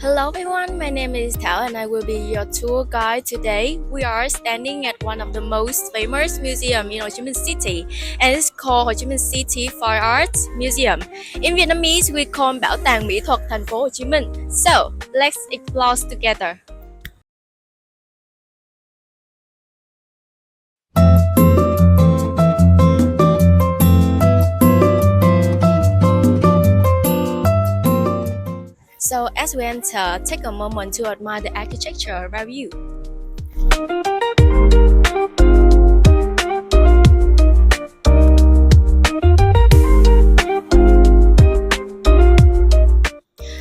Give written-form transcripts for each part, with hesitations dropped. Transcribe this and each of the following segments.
Hello everyone, my name is Thảo and I will be your tour guide today. We are standing at one of the most famous museum in Ho Chi Minh City and it's called Ho Chi Minh City Fine Arts Museum. In Vietnamese, we call Bảo tàng Mỹ thuật thành phố Hồ Chí Minh. So, let's explore together. So, as we enter, take a moment to admire the architecture around you.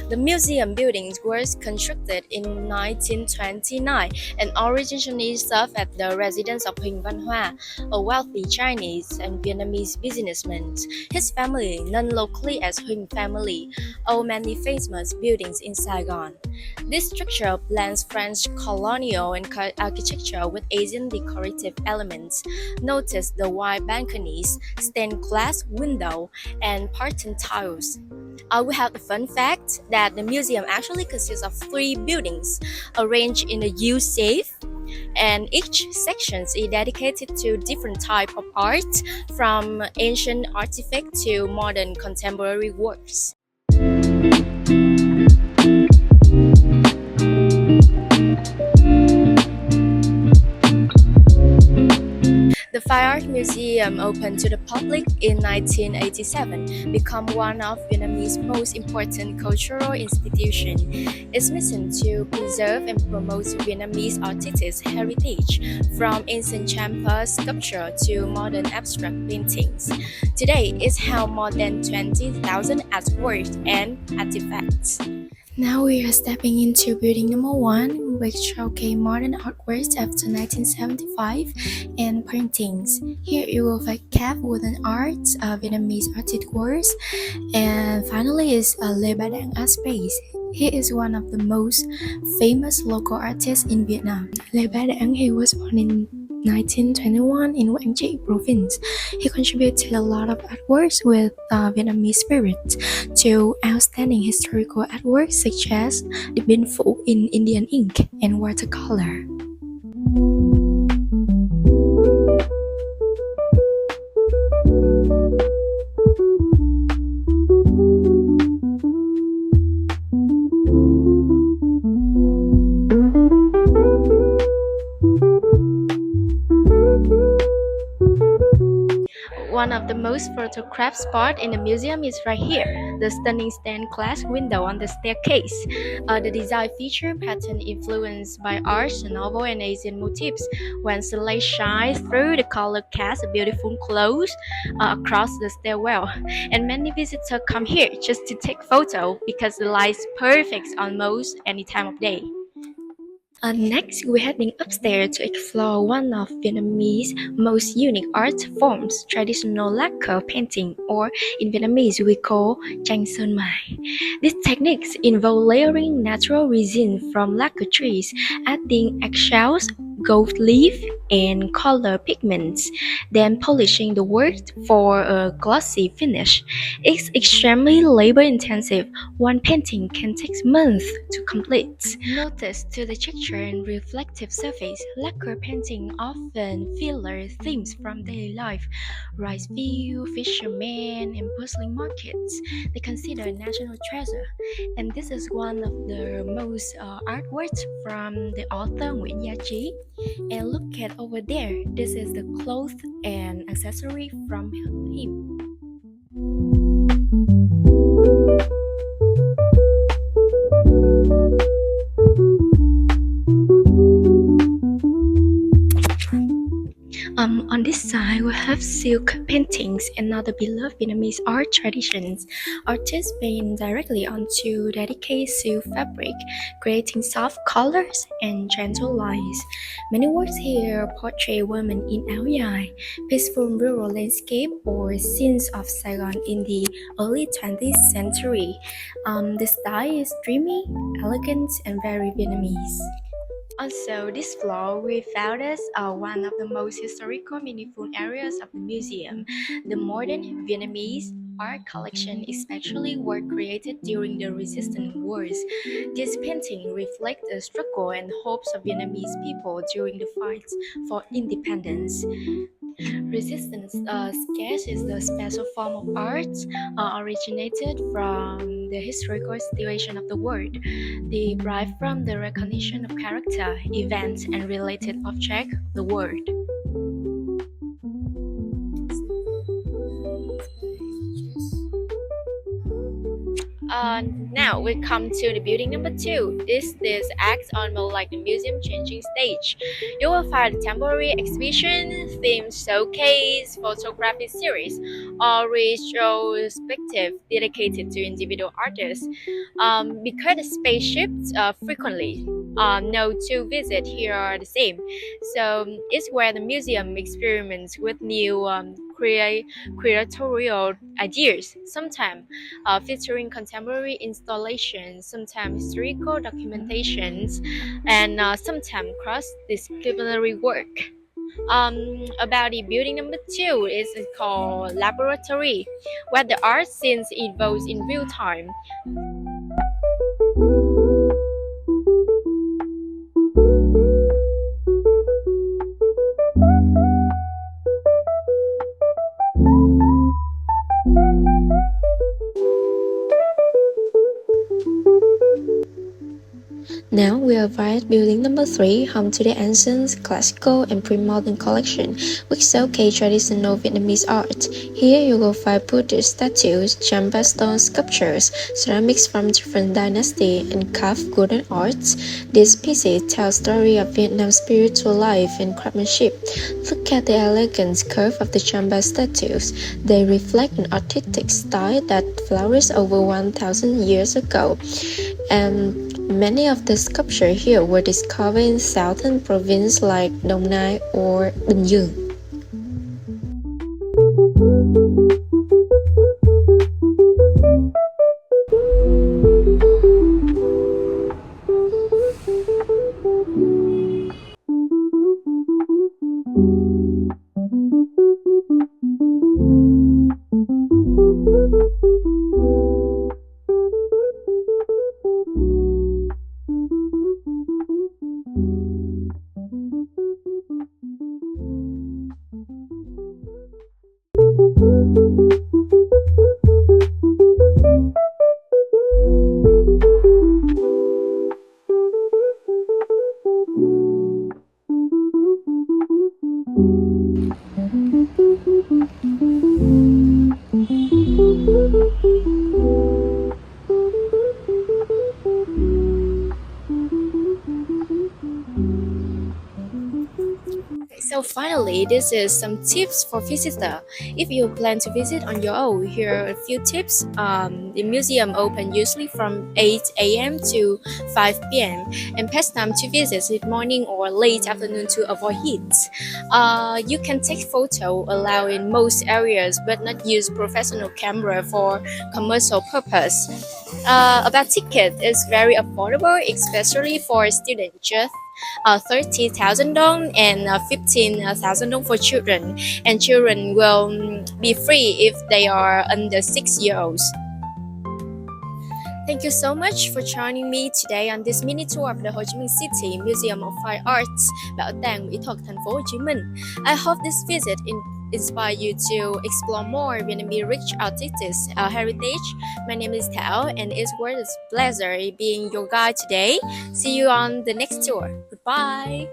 The museum buildings were constructed in 1929 and originally served as the residence of Huỳnh Văn Hoa, a wealthy Chinese and Vietnamese businessman. His family, known locally as Huỳnh family, owned many famous buildings in Saigon. This structure blends French colonial and architecture with Asian decorative elements. Notice the wide balconies, stained glass window, and patterned tiles. We have the fun fact that the museum actually consists of 3 buildings arranged in a U shape, and each section is dedicated to different type of art, from ancient artifacts to modern contemporary works. The Fine Art Museum opened to the public in 1987, become one of Vietnamese most important cultural institutions. Its mission to preserve and promote Vietnamese artists' heritage, from ancient chamber sculpture to modern abstract paintings. Today, it held more than 20,000 artworks and artifacts. Now we are stepping into building number 1, which showcase modern artworks after 1975 and paintings. Here you will find cave wooden arts, Vietnamese artworks, and finally is Le Ba Dang Art Space. He is one of the most famous local artists in Vietnam. Le Ba Dang, he was born in 1921 in Quảng Trị province. He contributed a lot of artworks with Vietnamese spirit to outstanding historical artworks such as the Binh Phu in Indian ink and watercolor. One of the most photographed spots in the museum is right here, the stunning stained glass window on the staircase. The design feature pattern influenced by Art Nouveau and Asian motifs. When sunlight shines through, the color casts a beautiful glow across the stairwell. And many visitors come here just to take photo because the light is perfect almost any time of day. Next, we're heading upstairs to explore one of Vietnamese most unique art forms, traditional lacquer painting, or in Vietnamese we call Tranh Sơn Mài. These techniques involve layering natural resin from lacquer trees, adding eggshells, gold leaf, and color pigments, then polishing the work for a glossy finish. It's extremely labor-intensive. One painting can take months to complete. Notice to the texture and reflective surface, lacquer painting often feature themes from daily life, rice field, fishermen, and bustling markets. They consider a national treasure, and this is one of the most artworks from the author Nguyễn Gia Trí. And look at over there, this is the clothes and accessory from him. On this side, we have silk paintings, another beloved Vietnamese art traditions. Artists paint directly onto dedicated silk fabric, creating soft colors and gentle lines. Many works here portray women in áo dài, peaceful rural landscape, or scenes of Saigon in the early 20th century. The style is dreamy, elegant, and very Vietnamese. Also, this floor we found is one of the most historical meaningful areas of the museum, the modern Vietnamese art collection, especially work created during the resistance wars. This painting reflects the struggle and hopes of Vietnamese people during the fights for independence. Resistance sketch is the special form of art originated from the historical situation of the world, derived from the recognition of character, events, and related objects of the world. Now we come to the building number two. This acts almost like the museum changing stage. You will find a temporary exhibition, themed showcase, photography series, or retrospective dedicated to individual artists. Because the space shifts frequently, no two visits here are the same. So it's where the museum experiments with new curatorial ideas, sometimes featuring contemporary installations, sometimes historical documentations, and sometimes cross-disciplinary work. About the building number two is called laboratory, where the art scenes evolves in real time. Now we arrive at building number 3, home to the ancient, classical, and pre-modern collection, which showcase traditional Vietnamese art. Here you will find Buddhist statues, Chamba stone sculptures, ceramics from different dynasties, and carved wooden arts. These pieces tell story of Vietnam's spiritual life and craftsmanship. Look at the elegant curve of the Chamba statues. They reflect an artistic style that flourished over 1,000 years ago. And many of the sculptures here were discovered in southern provinces like Dong Nai or Bình Dương. So finally, this is some tips for visitor. If you plan to visit on your own, here are a few tips. The museum open usually from 8 a.m. to 5 p.m. and best time to visit is morning or late afternoon to avoid heat. You can take photo allowed in most areas, but not use professional camera for commercial purpose. About ticket is very affordable, especially for students. Just 30,000 dong and 15,000 dong for children, and children will be free if they are under 6 years old. Thank you so much for joining me today on this mini tour of the Ho Chi Minh City Museum of Fine Arts, Bảo tàng Mỹ thuật thành phố Hồ Chí Minh. I hope this visit inspire you to explore more Vietnamese rich artistic heritage. My name is Thảo, and it was a pleasure being your guide today. See you on the next tour. Goodbye.